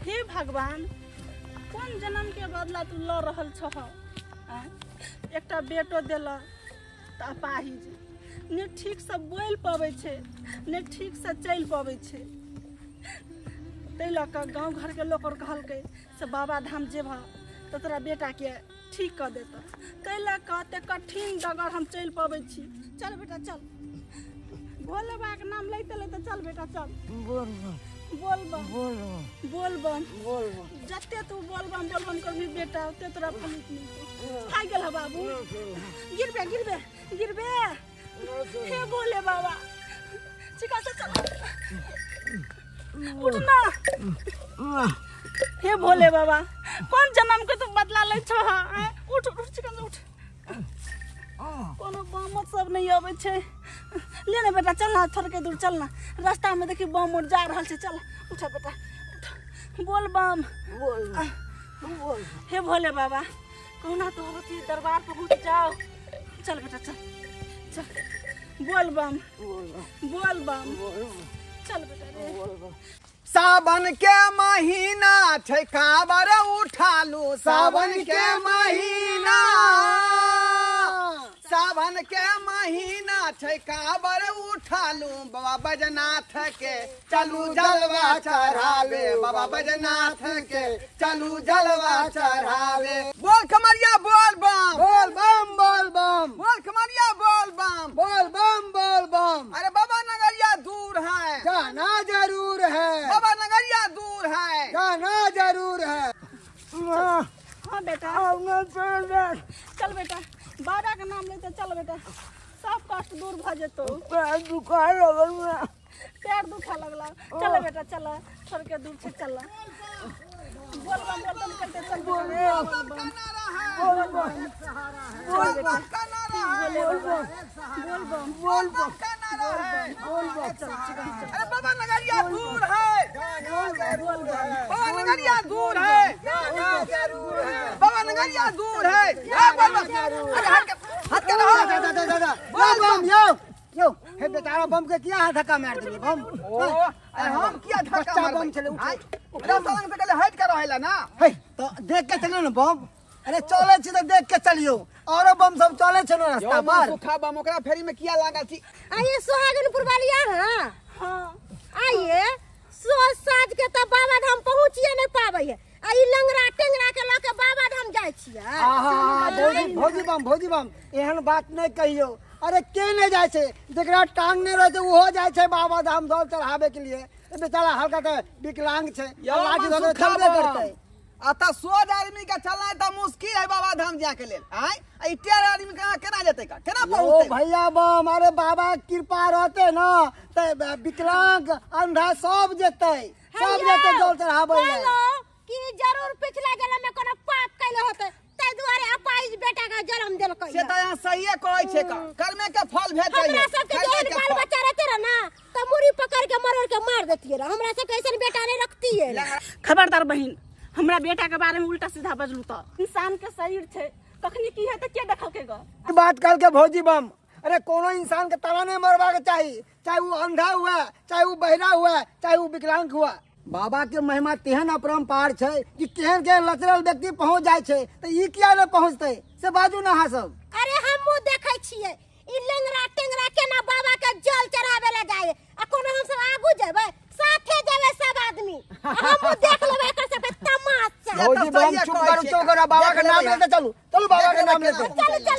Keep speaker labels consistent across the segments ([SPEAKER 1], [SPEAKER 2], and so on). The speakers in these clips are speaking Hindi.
[SPEAKER 1] हे भगवान कौन जन्म के बदला तू ल रहल छह। एकटा बेटो देला त अपाहिज ने ठीक से बोल पावे छे ने ठीक से चल पावे छे। तै लक गांव घर के लोग कहल के से बाबा धाम जेबा त तोरा बेटा के ठीक कर देता। तै लक ते कठिन डगर हम चल पावे छी। चल बेटा चल भोले बाबा के नाम लेते लेते चल बेटा चल। बोल बम जत्ते तू बोल बम कर भी बेटा ओते तोरा फलित नहीं खाई गेल ह बाबू। गिरबे हे भोले बाबा चिका से चल उठ ना। हे भोले बाबा कौन जन्म के तू बदला ले छ। उठ चिका से उठ कोनो बम सब नहीं आवे छे। ले ना बेटा चल ना थोड़ के दूर चल ना रास्ता में देखी बम उड़ जा रहल छे। चल उठ बेटा उठ बोल बम बोल। हे भोले बाबा कहुना तो होती दरबार पहुंच जाओ। चल बेटा चल बोल बम चल बेटा रे।
[SPEAKER 2] सावन के महीना छै काबर उठालू। सावन के महीना छै काबर उठालू। बाबा बैजनाथ के चलू जलवा चढ़ावे। बाबा बैजनाथ के चलू जलवा चढ़ावे। बोल खमरिया बोल बम बोल खमरिया बोल बम। अरे बाबा नगरिया दूर है जाना जरूर है। बाबा नगरिया दूर है जाना जरूर है।
[SPEAKER 1] हाँ बेटा चल बेटा बाबा का नाम लेते चल बेटा सब कष्ट दूर भ जेतो। पैर दुखा लगला चल बेटा चल छोड़ के दूर से चल। बोल बम निकलते चल बोल बम।
[SPEAKER 2] अरे बाबा नगरिया दूर है। बाबा नगरिया दूर है। बाबा नगरिया दूर है। हाथ के रहो बम यो हे बेचारा बम के किया हाथ धक्का मार दिए बम। अरे हम किया धक्का मार बम चले उठ रास्ता लंग से पहले हट कर रहेला ना। हे तो देख के चलियो ना बम। अरे चले छी तो देख के चलियो और बम सब चले छ ना रास्ता पर। सुखा बम ओकरा फेरी में किया लागल छी।
[SPEAKER 3] आइए सोहागनपुर वालिया हां आइए सोच साज के त बाबा धाम पहुंचिए नहीं पावे है। आई लंगरा टेंगरा के लके बाबा धाम जाय छियै। भौजी बम एहन बात नहीं कहियो। अरे के नहीं जाय छे जेकरा टांग नहीं रहे वो जाय छे बाबा धाम जल चढ़ावे के लिए। बेचारा हल्का तो विकलांग छे लाठी धरे चलबे करते। आता 100 आदमी का चलना त मुश्किल है बाबा धाम जा के लेल। आई 10 आदमी कहां केना जेते का केना पहुंचते। ओ भैया बम अरे बाबा कृपा रहते ना त विकलांग अंधा सब जेते जल चढ़ावे कि जरूर पिछला जन्म में कोनो पाप कैले होते तै दुआरे अपाहिज बेटा का जन्म देलकै।
[SPEAKER 2] से त यहां सहीए कहै छे का कर्मे के फल भेटै है।
[SPEAKER 3] हमरा सब के जेहन बाल बच्चा रहते रह ना त मुरी पकड़ के मरोड़ के मार देतिए रह। हमरा सब कैसन बेटा नहीं रखती है।
[SPEAKER 1] खबरदार बहिन हमरा बेटा के बारे में उल्टा सीधा बजलू त इंसान के शरीर छे कखनी की है त के देखल के ग
[SPEAKER 2] बात कल के भौजी बम। अरे कोनो इंसान के ताला नहीं मरवा के चाहिए चाहे वो अंधा हुआ चाहे वो बहरा हुआ चाहे वो विकलांग हुआ। बाबा के महिमा तेहन अपरंपार छे कि केहन के लचरल व्यक्ति पहुंच जाय छे त ई किया न पहुंचते से बाजू ना सब।
[SPEAKER 3] अरे हमहु देखै छियै ई लंगरा टेंगरा केना बाबा के जल चढ़ावे ला जाय आ कोनो हम सब आगू जेबै साथे जेबै सब आदमी हमहु देख लेबै एकर सब तमाशा।
[SPEAKER 2] भौजी बम चुप करो बाबा के नाम लेते चलो बाबा के नाम लेते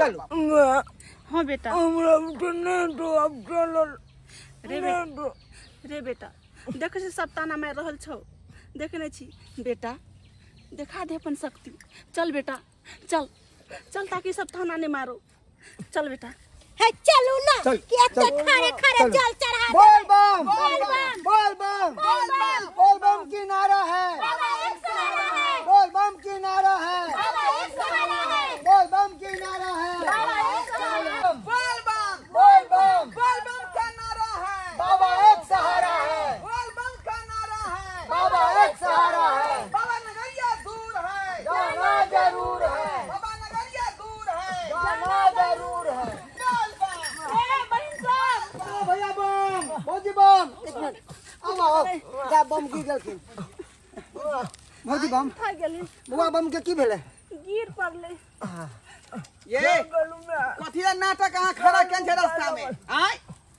[SPEAKER 2] चलो।
[SPEAKER 1] हां बेटा
[SPEAKER 2] हमरा उठने तो अब चलो
[SPEAKER 1] रे बेटा देख से सब ताना मार रहल छौ देखने छी बेटा देखा दे अपन शक्ति। चल बेटा चल ताकि सब ताना नहीं मारो। चल बेटा
[SPEAKER 3] है चलू ना कि एते खड़े जल चढ़ा दे।
[SPEAKER 2] बोल बम की नारा है। बोल बम की नारा है। बोल बम की नारा है। बोल बम का नारा है। बाबा एक सहारा है। बोल बम का नारा है। बाबा एक सहारा है। बाबा नगरिया दूर है जाना जरूर है। बाबा नगरिया दूर है जाना जरूर है। भैया बम भौजी बम एक मिनट आओ जा बम की गलती भौजी बम
[SPEAKER 1] था गेली
[SPEAKER 2] बउआ बम के की भेले
[SPEAKER 1] गिर पड़ले
[SPEAKER 4] ये कथिया नाटक अहाँ खड़ा केन छै रास्ता में आय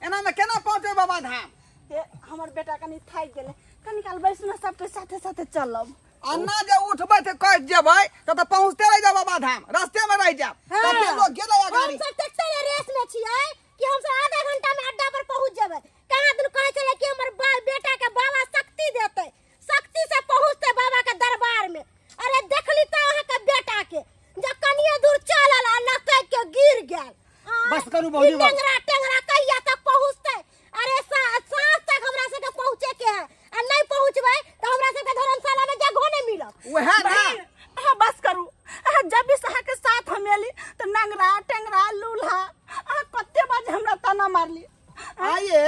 [SPEAKER 4] एना में केना पहुंचे बाबा धाम
[SPEAKER 1] हे हमर बेटा कनी थाक गेले कनी काल बैसना सबके साथे साथे चलब
[SPEAKER 4] अन्ना जे उठबै त कह जेबै त पहुंचते रह जा बाबा धाम रास्ते में रह जाब तब लोग गेलै गाड़ी
[SPEAKER 3] हम सब ट्रैक्टर रेस में छियै कि हम सब आधा घंटा में अड्डा पर पहुंच जेबै कहां दिन कहे चले कि हमर बेटा के बाबा शक्ति देते शक्ति से पहुंचते बाबा के दरबार में अरे देखली त अहाँ के बेटा के जे कनिए दूर चलल आ लकै के गिर गेल
[SPEAKER 2] बस करू भौजी बम
[SPEAKER 3] टेंगरा कहिया तक पहुंचते अरे सांझ तक हमरा से के पहुंचे के है आ नहीं पहुंचबै त हमरा से के धर्मशाला में जगह नहीं मिलत
[SPEAKER 4] वह ना
[SPEAKER 1] हाँ बस करू जब भी सहा के साथ हम एली तो नंगरा टेंगरा लूल्हा कत्ते बाजे हमरा तना मारली
[SPEAKER 4] आइए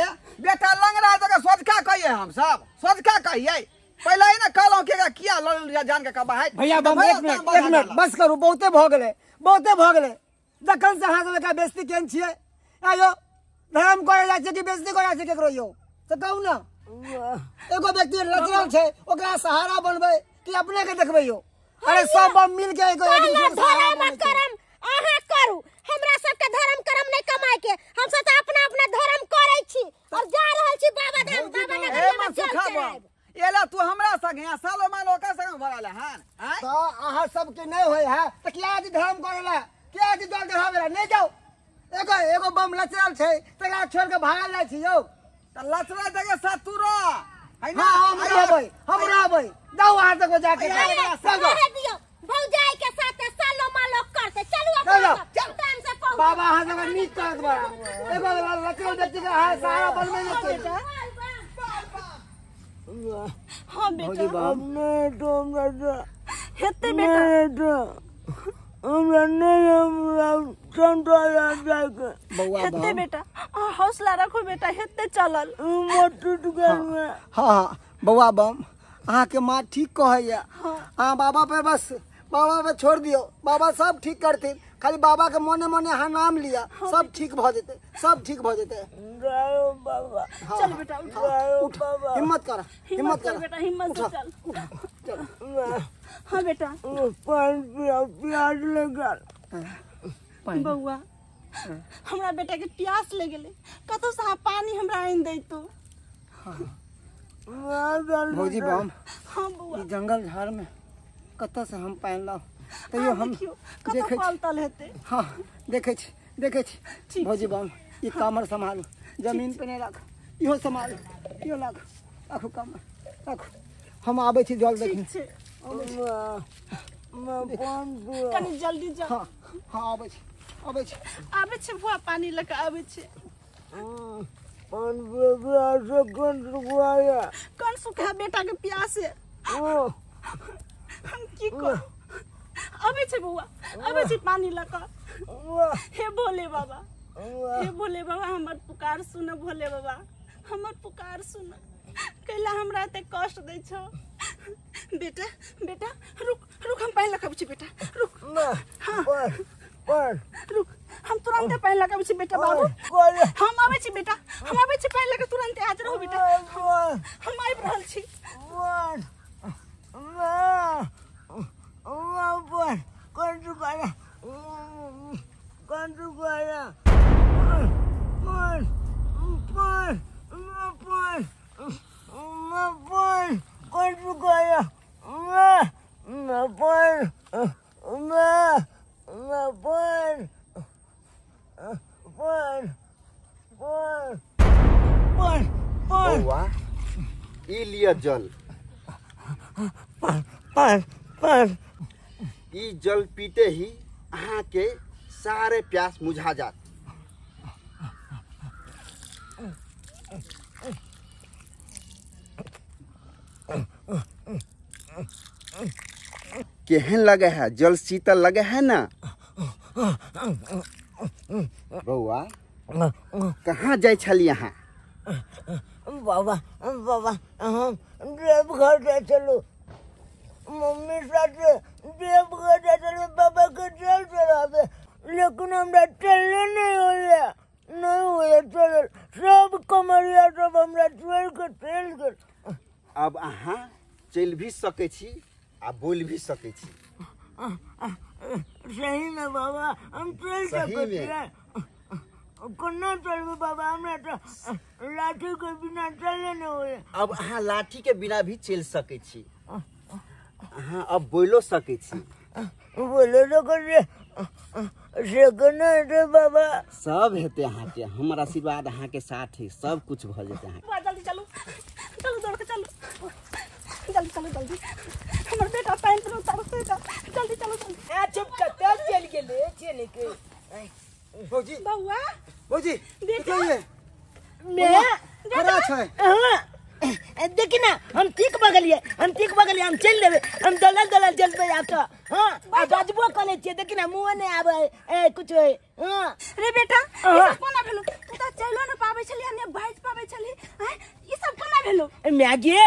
[SPEAKER 4] बेटा लंगड़ा जगह सोचका कहिए हम सब सोचका कहिए पहले ही ना कहलौ के किया जान के कबा है
[SPEAKER 2] भैया बम एक मिनट बस करू बहुते भ गेले दखन से हाथ लगा बेइज्जती केन छिए आयो धर्म करे जा छै कि बेइज्जती करे छै केकरो यो से कहू ना एगो व्यक्ति लचरल छै ओकरा सहारा बनबै कि अपने के देखबै यो अरे सब बम मिल के एगो एक दूसरे सहारा
[SPEAKER 3] धर्म करम अहाँ करू हमरा सबके धर्म करम नहीं कमाए के हम सब त अपना अपना धर्म करै छी और जा रहल छी बाबा धाम बाबा
[SPEAKER 4] ए
[SPEAKER 3] नगर में
[SPEAKER 4] मन
[SPEAKER 3] चल
[SPEAKER 4] सिखाबो एला तू हमरा संग यहाँ सालो मान ओकर संग भरल हन हैं
[SPEAKER 2] तो अहाँ सबके नहीं होय है त किया जी धर्म करेला किया जी दल चढ़ावेला नहीं जाओ एगो बम लचरल छै तकरा छोड़ के भागल जाइ छी यौ
[SPEAKER 4] त लचरा जगह साथ तू रह है ना
[SPEAKER 2] हां हम रहबै जाओ वहां तक जाके
[SPEAKER 3] रह दियो भौजाई के साथ सालो मालो करते चलू
[SPEAKER 2] चलो,
[SPEAKER 3] अपना टाइम से पहुंच
[SPEAKER 2] बाबा हां जगह नीक करत बा एगो लचरल व्यक्ति के हाथ सहारा बनबै नहीं
[SPEAKER 1] बेटा हाँ बेटा
[SPEAKER 2] हमने तो
[SPEAKER 1] हेते बेटा
[SPEAKER 2] हमरा नहीं हमरा संतोया जाके बउआ
[SPEAKER 1] हेते बेटा हौसला रखो बेटा हेते चलल
[SPEAKER 2] मत दुकान में हां बउआ बम अहाँ के मां ठीक कहैया हां बाबा पे छोड़ दियो बाबा सब ठीक करथिन खाली बाबा के मने मने अहाँ नाम लिया सब ठीक भ जेते जाओ बाबा
[SPEAKER 1] चल बेटा
[SPEAKER 2] उठ हिम्मत कर
[SPEAKER 1] बेटा हिम्मत से चल हाँ बेटा
[SPEAKER 2] प्यास लगा
[SPEAKER 1] बउआ हमरा बेटा के प्यास ले गेले कतो से पानी हमरा आइन दे तू
[SPEAKER 2] भौजी बम
[SPEAKER 1] हाँ बउआ
[SPEAKER 2] ई जंगल झाड़ में कत से हम पाइन लाओ तैयो हम
[SPEAKER 1] कतो पालतल हेते
[SPEAKER 2] हाँ देखे छी भौजी बम ई कामर संभालू जमीन पे नहीं रख इहो संभाल इहो राखू कामर राखू हम आबै छी जल देखी
[SPEAKER 1] ठीक छै कनी जल्दी जा
[SPEAKER 2] हाँ आबै छी
[SPEAKER 1] बुआ पानी लेके आबै छै कौन सुखा बेटा के प्यास है हम की कर अबे छे बुआ अबे छे पानी लका हे भोले बाबा हमर पुकार सुन भोले बाबा हमर पुकार सुन कैला हमरा ते कष्ट दै छ बेटा रुक हम पानी लगाबै छी बेटा रुक रुक हम तुरंत पानी लगाबै छी बेटा बाबू हम आबै छी बेटा हम आबै छी पानी लगा तुरंत आज रहो बेटा हम आबि रहल छी
[SPEAKER 5] बउआ ई लिया जल ई जल पीते ही अहाँ के सारे प्यास मुझा जात केहन लगे है जल शीतल लगे है ना बउआ कहाँ जाय छली अहाँ
[SPEAKER 2] बाबा हम देवघर जाय चलो मम्मी साथे देवघर जाय चलो बाबा के जल चढ़ावे लेकिन हमरा चलने नहीं होया चल सब कमरिया सब हमरा छोड़ के चल गेल
[SPEAKER 5] अब अहाँ चल भी सके छी आ बोल भी सकै छी।
[SPEAKER 2] सही में बाबा हम चल
[SPEAKER 5] सही
[SPEAKER 2] सकते
[SPEAKER 5] में?
[SPEAKER 2] हैं। कोना चलबे बाबा हमरा तो लाठी के बिना चले न होए।
[SPEAKER 5] अब अहाँ लाठी के बिना भी चल सकै छी। अहाँ अब बोलो सकै छी।
[SPEAKER 2] बोले तो कर से कोना रे बाबा।
[SPEAKER 5] सब हेतै अहाँ के, हमर आशीर्वाद अहाँ के साथ है, सब कुछ भ जेतै अहाँ के।
[SPEAKER 1] जल्दी चलो चलो दौड़ के चलो जल्दी चलो जल्दी हमर बेटा पैंट में उतारसेगा जल्दी चलो जल्दी
[SPEAKER 2] आ चुप कते चल गेले चले के
[SPEAKER 5] भौजी
[SPEAKER 1] बउआ
[SPEAKER 5] भौजी
[SPEAKER 1] बेटा
[SPEAKER 2] मैं
[SPEAKER 5] खड़ा छै।
[SPEAKER 2] हाँ देखी ना हम ठीक बगलिए हम चल लेबे हम दलल चलबे आप तो। हाँ आ बाजबो करे छे देखी ना मुंह ने आबे ए कुछ हाँ
[SPEAKER 1] रे बेटा ई सब कोना भेलो तू त चलो न पाबै छली ने बाइज पाबै छली हैं ई सब कोना भेलो
[SPEAKER 2] मैगी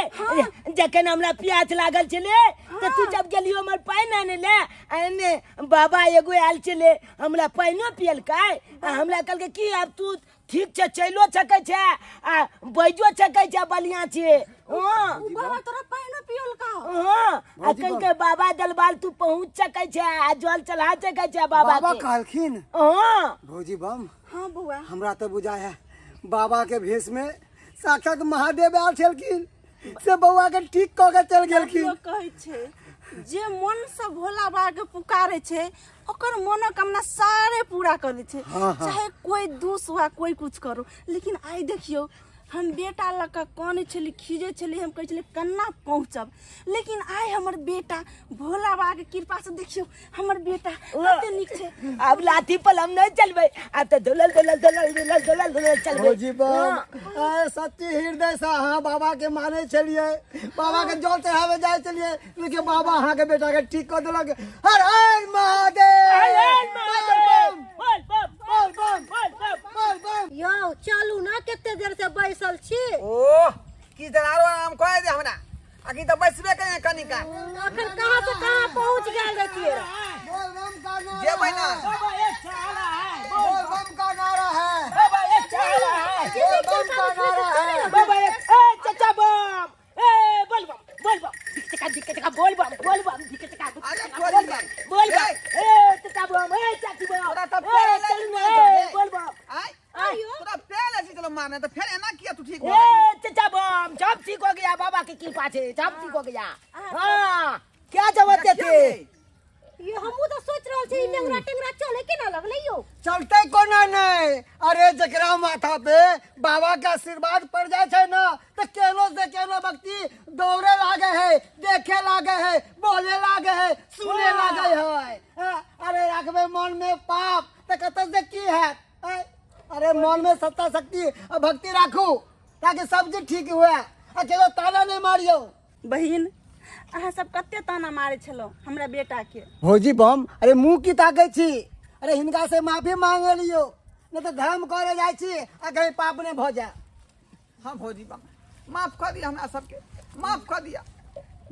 [SPEAKER 2] जखन हमरा प्यास लागल छले तो तू जब गेलियो हमर पानी आने ले एने बाबा एगो आयल छले हमरा पानियो पियलकै हमरा कहलकै की अब तू ठीक छे चलो सकै छे आ बैजो सकै छे बढ़िया छे। हां
[SPEAKER 1] बाबा तोरा पैनो पियल का
[SPEAKER 2] हां अकन के बाबा दलबाल तू पहुंच सकै छे आ जल चढ़ा सकै छे बाबा
[SPEAKER 6] बाबा
[SPEAKER 2] के।
[SPEAKER 6] कहलखिन
[SPEAKER 2] हां
[SPEAKER 6] भौजी बम
[SPEAKER 1] हां बउआ
[SPEAKER 6] हमरा तो बुझा है बाबा के भेष में साक्षात महादेव आयल छलखिन से बउआ के ठीक क के चल गेलखिन।
[SPEAKER 1] लोग कहै छे जे मन से भोला बाबा के पुकारे छे ओकर मनोकामना सारे पूरा करे छे। चाहे कोई दुख हुआ कोई कुछ करो लेकिन आई देखियो हम बेटा लका कौन छली खीजे छली हम कहै छली कन्ना पहुंचब लेकिन आइ हमर बेटा भोला बाबा के कृपा से देखियो हमर बेटा कते निक छे।
[SPEAKER 2] अब लाठी पर हम नहीं चलबे अब तो दलल चलबे।
[SPEAKER 6] भौजी बम सच्ची हृदय से अहाँ बाबा के माने छलिए, बाबा के जल चढ़ावे जाए छलिए लेकिन बाबा अहाँ के बेटा के ठीक कर देलक। हर हर महादेव।
[SPEAKER 2] बोल बम
[SPEAKER 6] बोल बम बोल बम।
[SPEAKER 3] यो चलू ना केते देर से बैसल छी।
[SPEAKER 4] ओ की दरारो नाम कह दे हमरा आकि त बैसबे कने कनिका
[SPEAKER 3] आखिर कहां से कहां पहुंच गेल रहिए।
[SPEAKER 6] बोल बम का नारा
[SPEAKER 4] जे बहिना
[SPEAKER 2] बाबा एक चाला है
[SPEAKER 6] बोल बम का नारा है।
[SPEAKER 2] बाबा एक चाला है
[SPEAKER 6] बोल बम का नारा है।
[SPEAKER 2] बाबा एक ए चाचा बम ए बोल बम दिक्कत बोल बम दिक्कत
[SPEAKER 4] अरे बोल बम
[SPEAKER 2] बोल बम ए चाचा बम ए चाची बम
[SPEAKER 4] तोरा त
[SPEAKER 2] ए
[SPEAKER 4] पेड़
[SPEAKER 2] चल
[SPEAKER 4] लगी
[SPEAKER 2] ए बोल बम
[SPEAKER 4] आई तोरा पेड़ लगी चलो मारने तो फिर एना किया तू ठीक हो
[SPEAKER 2] ए चाचा बम सब ठीक हो गया बाबा की कृपा से सब ठीक हो गया। हां क्या जरूरत थे
[SPEAKER 3] ये हमहू तो सोच रहल छी लंगरा टेंगरा चले के ना लगले यो।
[SPEAKER 6] चलते कोना नहीं। अरे जकरा माथा पे बाबा का आशीर्वाद पड़ जाए छे ना तो केनो से केनो व्यक्ति दौड़े लागे है, देखे लागे है, बोले लागे है, सुने लागे है। अरे रखबे मन में पाप तो कत से की है। अरे मन में सत्ता शक्ति और भक्ति राखू ताकि सब चीज ठीक हुए। अकेलो ताला नहीं मारियो।
[SPEAKER 1] बहिन अहाँ सब कते ताना मारे छलो हमरा बेटा के।
[SPEAKER 6] भौजी बम अरे मुंह की ताकै छी। अरे हिनका से माफी मांग लियो नहीं तो धर्म करे जाय छी आ कहीं पाप ने भ जाए।
[SPEAKER 4] हां भौजी बम माफ कर दिया हमरा सबके माफ कर दिया।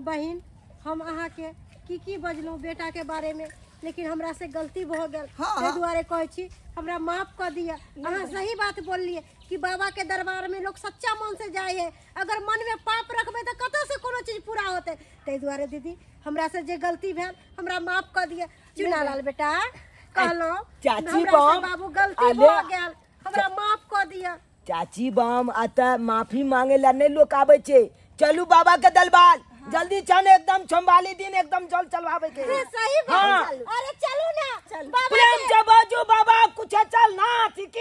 [SPEAKER 3] बहिन हम अहाँ के की बजलू बेटा के बारे में लेकिन हमरा से गलती भ गेल ताहि दुआरे कहै छी हमरा माफ कर दिया। अहाँ सही बात बोललिए कि बाबा के दरबार में लोग सच्चा मन से जाए है। अगर मन में पाप रखबे तो कत से कोनो चीज पूरा होते। ताहि दुआरे दीदी हमरा से जे गलती भेल हमरा माफ कर दिया। चुनालाल बेटा कहलो
[SPEAKER 2] चाची बम
[SPEAKER 3] बाबू गलती भ गेल हमरा माफ कर दिया।
[SPEAKER 2] चाची बम आता माफी मांगे ला नहीं लोग आवे छे। चलू बाबा के दरबार जल्दी चल एकदम संभाली दिन एकदम जल चलवावे के।
[SPEAKER 3] सही बात। अरे चलू ना
[SPEAKER 2] प्रेम से बाजू बाबा कुछ चल ना ठीक।